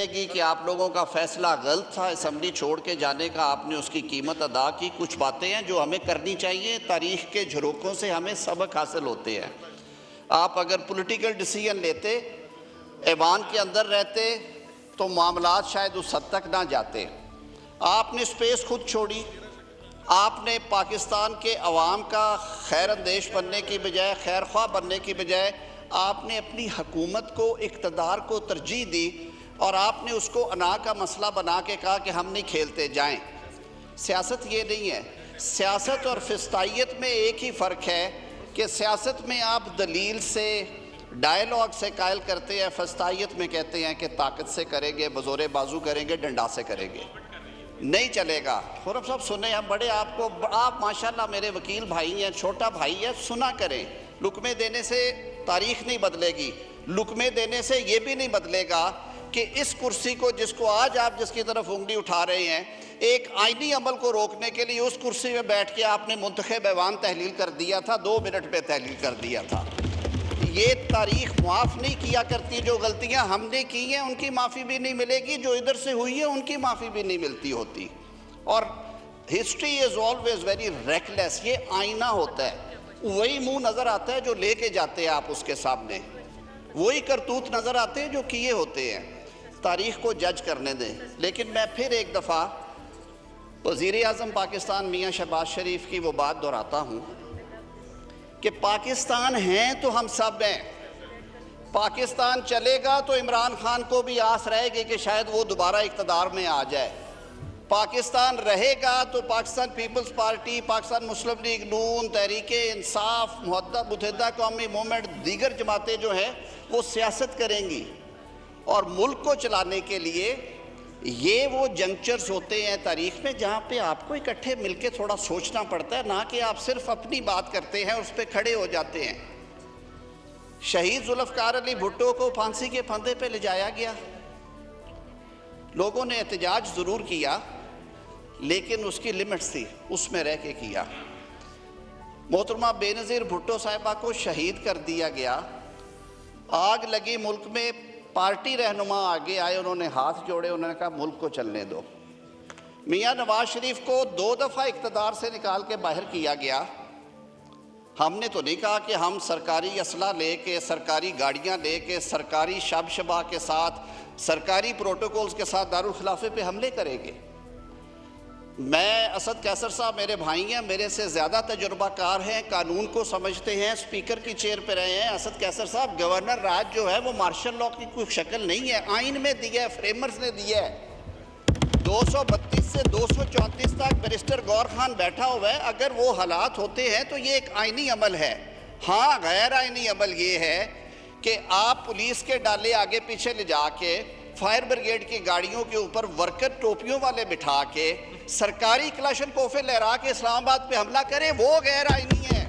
جائے گی کہ آپ لوگوں کا فیصلہ غلط تھا، اسمبلی چھوڑ کے جانے کا، آپ نے اس کی قیمت ادا کی. کچھ باتیں ہیں جو ہمیں کرنی چاہیے، تاریخ کے جھروکوں سے ہمیں سبق حاصل ہوتے ہیں. آپ اگر پولیٹیکل ڈیسیژن لیتے، ایوان کے اندر رہتے، تو معاملات شاید اس حد تک نہ جاتے. آپ نے سپیس خود چھوڑی. آپ نے پاکستان کے عوام کا خیر اندیش بننے کی بجائے، خیر خواہ بننے کی بجائے، آپ نے اپنی حکومت کو، اقتدار کو ترجیح دی، اور آپ نے اس کو انا کا مسئلہ بنا کے کہا کہ ہم نہیں کھیلتے، جائیں. سیاست یہ نہیں ہے. سیاست اور فسطائیت میں ایک ہی فرق ہے کہ سیاست میں آپ دلیل سے، ڈائیلاگ سے قائل کرتے ہیں، فسطائیت میں کہتے ہیں کہ طاقت سے کریں گے، بزور بازو کریں گے، ڈنڈا سے کریں گے. نہیں چلے گا. خورب صاحب سنیں، ہم بڑے آپ ماشاءاللہ میرے وکیل بھائی ہیں، چھوٹا بھائی ہے، سنا کریں. لقمے دینے سے تاریخ نہیں بدلے گی. لقمے دینے سے یہ بھی نہیں بدلے گا کہ اس کرسی کو، جس کو آج آپ جس کی طرف انگلی اٹھا رہے ہیں، ایک آئینی عمل کو روکنے کے لیے اس کرسی میں بیٹھ کے آپ نے منتخب ایوان تحلیل کر دیا تھا، 2 منٹ میں تحلیل کر دیا تھا. یہ تاریخ معاف نہیں کیا کرتی. جو غلطیاں ہم نے کی ہیں ان کی معافی بھی نہیں ملے گی، جو ادھر سے ہوئی ہیں ان کی معافی بھی نہیں ملتی ہوتی. اور history is always very reckless. یہ آئینہ ہوتا ہے، وہی منہ نظر آتا ہے جو لے کے جاتے ہیں آپ اس کے سامنے، وہی کرتوت نظر آتے ہیں جو کیے ہوتے ہیں. تاریخ کو جج کرنے دیں. لیکن میں پھر ایک دفعہ وزیر اعظم پاکستان میاں شہباز شریف کی وہ بات دہراتا ہوں کہ پاکستان ہیں تو ہم سب ہیں. پاکستان چلے گا تو عمران خان کو بھی آس رہے گی کہ شاید وہ دوبارہ اقتدار میں آ جائے. پاکستان رہے گا تو پاکستان پیپلز پارٹی، پاکستان مسلم لیگ نون، تحریک انصاف، متحدہ قومی موومنٹ، دیگر جماعتیں جو ہیں وہ سیاست کریں گی. اور ملک کو چلانے کے لیے یہ وہ جنکچرز ہوتے ہیں تاریخ میں جہاں پہ آپ کو اکٹھے مل کے تھوڑا سوچنا پڑتا ہے، نہ کہ آپ صرف اپنی بات کرتے ہیں اور اس پہ کھڑے ہو جاتے ہیں. شہید ذوالفقار علی بھٹو کو پھانسی کے پھندے پہ لے جایا گیا. لوگوں نے احتجاج ضرور کیا لیکن اس کی لمٹس تھی، اس میں رہ کے کیا. محترمہ بے نظیر بھٹو صاحبہ کو شہید کر دیا گیا. آگ لگی ملک میں، پارٹی رہنما آگے آئے، انہوں نے ہاتھ جوڑے، انہوں نے کہا ملک کو چلنے دو. میاں نواز شریف کو 2 دفعہ اقتدار سے نکال کے باہر کیا گیا. ہم نے تو نہیں کہا کہ ہم سرکاری اسلحہ لے کے، سرکاری گاڑیاں لے کے، سرکاری شب کے ساتھ، سرکاری پروٹوکولز کے ساتھ دارالخلافے پہ حملے کریں گے. میں، اسد قیصر صاحب میرے بھائی ہیں، میرے سے زیادہ تجربہ کار ہیں، قانون کو سمجھتے ہیں، سپیکر کی چیئر پہ رہے ہیں. اسد قیصر صاحب، گورنر راج جو ہے وہ مارشل لاء کی کوئی شکل نہیں ہے، آئین میں دیا ہے، فریمرز نے دیا ہے. 232 سے 234 تک بیرسٹر گور خان بیٹھا ہوا ہے. اگر وہ حالات ہوتے ہیں تو یہ ایک آئینی عمل ہے. ہاں، غیر آئینی عمل یہ ہے کہ آپ پولیس کے ڈالے آگے پیچھے لے جا کے، فائر بریگیڈ کی گاڑیوں کے اوپر ورکر ٹوپیوں والے بٹھا کے، سرکاری کلاشن کوفے لہرا کے اسلام آباد پہ حملہ کریں، وہ غیر آئینی ہے.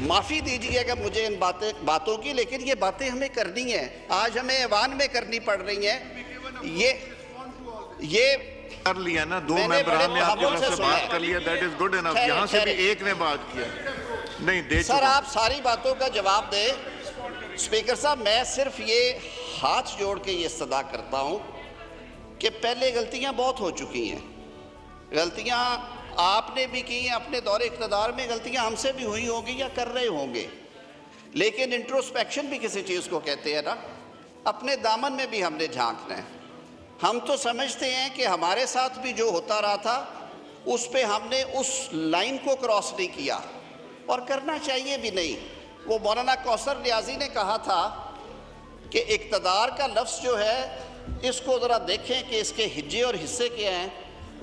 معافی دیجیے گا مجھے ان باتوں کی، لیکن یہ باتیں ہمیں کرنی ہیں. آج ہمیں ایوان میں کرنی پڑ رہی ہیں. یہ کر لیا نا، 2 ممبران نے آپ کی طرف سے بات کر لیا، دیٹ از گڈ انف. یہاں سے بھی ایک نے بات کیا نہیں دے. سر آپ ساری باتوں کا جواب دیں. اسپیکر صاحب، میں صرف یہ ہاتھ جوڑ کے یہ صدا کرتا ہوں کہ پہلے غلطیاں بہت ہو چکی ہیں. غلطیاں آپ نے بھی کی ہیں اپنے دور اقتدار میں، غلطیاں ہم سے بھی ہوئی ہوں گی یا کر رہے ہوں گے. لیکن انٹروسپیکشن بھی کسی چیز کو کہتے ہیں نا. اپنے دامن میں بھی ہم نے جھانکنا ہے. ہم تو سمجھتے ہیں کہ ہمارے ساتھ بھی جو ہوتا رہا تھا اس پہ ہم نے اس لائن کو کراس نہیں کیا، اور کرنا چاہیے بھی نہیں. وہ مولانا کوثر ریاضی نے کہا تھا کہ اقتدار کا لفظ جو ہے اس کو ذرا دیکھیں کہ اس کے ہجے اور حصے کیا ہیں.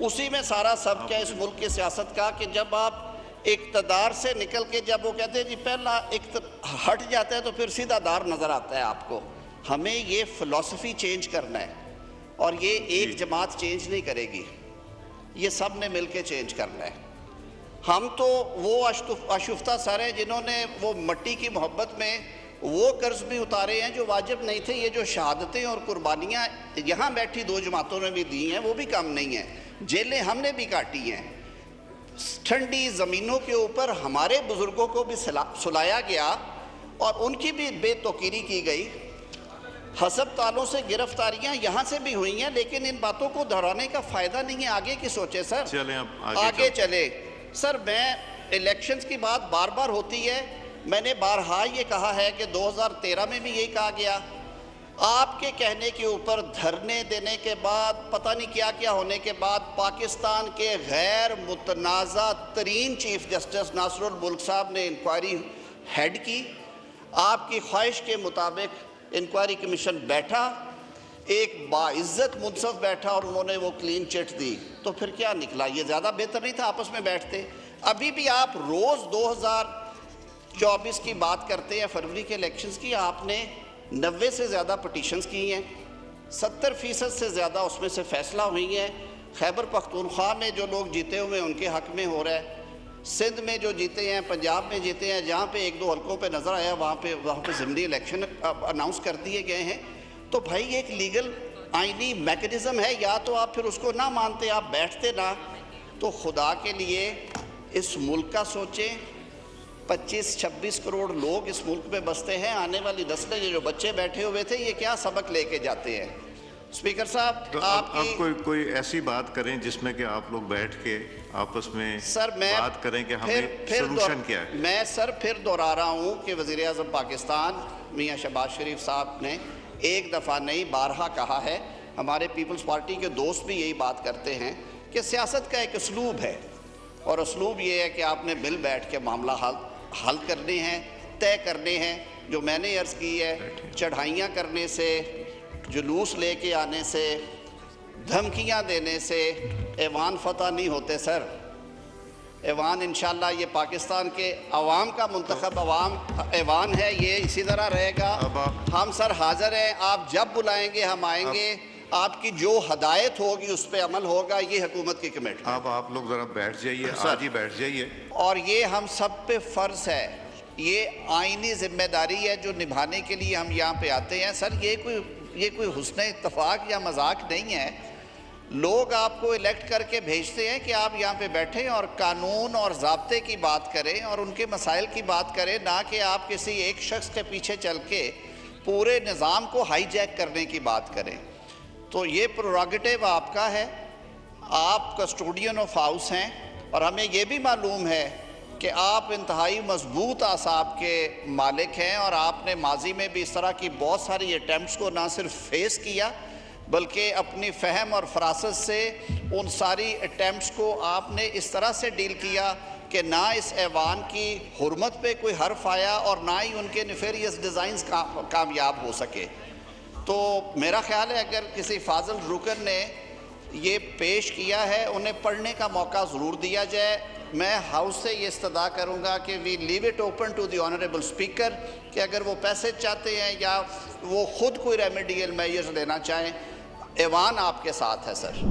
اسی میں سارا سبق ہے اس ملک کی سیاست کا کہ جب آپ اقتدار سے نکل کے، جب وہ کہتے ہیں جی پہلا ہٹ جاتا ہے تو پھر سیدھا دار نظر آتا ہے آپ کو. ہمیں یہ فلسفی چینج کرنا ہے، اور یہ ایک جماعت چینج نہیں کرے گی، یہ سب نے مل کے چینج کرنا ہے. ہم تو وہ آشفتہ سر ہیں جنہوں نے وہ مٹی کی محبت میں وہ قرض بھی اتارے ہیں جو واجب نہیں تھے. یہ جو شہادتیں اور قربانیاں یہاں بیٹھی 2 جماعتوں نے بھی دی ہیں وہ بھی کم نہیں ہیں. جیلیں ہم نے بھی کاٹی ہیں. ٹھنڈی زمینوں کے اوپر ہمارے بزرگوں کو بھی سلایا گیا اور ان کی بھی بے توقیری کی گئی. حسب تالوں سے گرفتاریاں یہاں سے بھی ہوئی ہیں، لیکن ان باتوں کو دہرانے کا فائدہ نہیں ہے، آگے کی سوچے سر، چلیں اب آگے چلے سر۔ میں الیکشنز کی بات بار بار ہوتی ہے، میں نے بارہا یہ کہا ہے کہ 2013 میں بھی یہی کہا گیا، آپ کے کہنے کے اوپر دھرنے دینے کے بعد پتہ نہیں کیا کیا ہونے کے بعد پاکستان کے غیر متنازع ترین چیف جسٹس ناصر الملک صاحب نے انکوائری ہیڈ کی، آپ کی خواہش کے مطابق انکوائری کمیشن بیٹھا، ایک باعزت منصف بیٹھا اور انہوں نے وہ کلین چٹ دی، تو پھر کیا نکلا؟ یہ زیادہ بہتر نہیں تھا آپس میں بیٹھتے؟ ابھی بھی آپ روز 2024 کی بات کرتے ہیں، فروری کے الیکشنز کی، آپ نے 90 سے زیادہ پٹیشنز کی ہیں، 70% سے زیادہ اس میں سے فیصلہ ہوئی ہیں۔ خیبر پختونخوا میں جو لوگ جیتے ہوئے ان کے حق میں ہو رہا ہے، سندھ میں جو جیتے ہیں، پنجاب میں جیتے ہیں، جہاں پہ ایک دو حلقوں پہ نظر آیا وہاں پہ ضمنی الیکشن اناؤنس کر دیے گئے ہیں۔ تو بھائی ایک لیگل آئینی میکنزم ہے، یا تو آپ پھر اس کو نہ مانتے، آپ بیٹھتے نہ، تو خدا کے لیے اس ملک کا سوچیں۔ 25-26 کروڑ لوگ اس ملک میں بستے ہیں، آنے والی نسلیں، یہ جو بچے بیٹھے ہوئے تھے، یہ کیا سبق لے کے جاتے ہیں؟ اسپیکر صاحب آپ کی کوئی ایسی بات کریں جس میں کہ آپ لوگ بیٹھ کے آپس میں بات کریں کہ ہمیں سلوشن کیا ہے۔ میں سر پھر دہرا رہا ہوں کہ وزیر اعظم پاکستان میاں شہباز شریف صاحب نے ایک دفعہ نہیں بارہا کہا ہے، ہمارے پیپلز پارٹی کے دوست بھی یہی بات کرتے ہیں کہ سیاست کا ایک اسلوب ہے، اور اسلوب یہ ہے کہ آپ نے مل بیٹھ کے معاملہ حل کرنے ہیں، طے کرنے ہیں۔ جو میں نے عرض کی ہے، چڑھائیاں کرنے سے، جلوس لے کے آنے سے، دھمکیاں دینے سے ایوان فتح نہیں ہوتے سر۔ ایوان انشاءاللہ یہ پاکستان کے عوام کا منتخب ایوان ہے، یہ اسی طرح رہے گا۔ ہم سر حاضر ہیں، آپ جب بلائیں گے ہم آئیں گے، آپ کی جو ہدایت ہوگی اس پہ عمل ہوگا، یہ حکومت کی کمیٹی۔ اب آپ لوگ ذرا بیٹھ جائیے، آج ہی بیٹھ جائیے۔ اور یہ ہم سب پہ فرض ہے، یہ آئینی ذمہ داری ہے جو نبھانے کے لیے ہم یہاں پہ آتے ہیں سر۔ یہ کوئی حسن اتفاق یا مذاق نہیں ہے۔ لوگ آپ کو الیکٹ کر کے بھیجتے ہیں کہ آپ یہاں پہ بیٹھیں اور قانون اور ضابطے کی بات کریں اور ان کے مسائل کی بات کریں، نہ کہ آپ کسی ایک شخص کے پیچھے چل کے پورے نظام کو ہائی جیک کرنے کی بات کریں۔ تو یہ پروگیٹیو آپ کا ہے، آپ کسٹوڈین آف ہاؤس ہیں، اور ہمیں یہ بھی معلوم ہے کہ آپ انتہائی مضبوط اعصاب کے مالک ہیں، اور آپ نے ماضی میں بھی اس طرح کی بہت ساری اٹیمپٹس کو نہ صرف فیس کیا بلکہ اپنی فہم اور فراست سے ان ساری اٹیمپٹس کو آپ نے اس طرح سے ڈیل کیا کہ نہ اس ایوان کی حرمت پہ کوئی حرف آیا اور نہ ہی ان کے نیفیریس ڈیزائنز کامیاب ہو سکے۔ تو میرا خیال ہے اگر کسی فاضل رکن نے یہ پیش کیا ہے، انہیں پڑھنے کا موقع ضرور دیا جائے۔ میں ہاؤس سے یہ استدعا کروں گا کہ we leave it open to the honourable speaker, کہ اگر وہ پیسے چاہتے ہیں یا وہ خود کوئی ریمیڈیل میجرز لینا چاہیں، ایوان آپ کے ساتھ ہے سر۔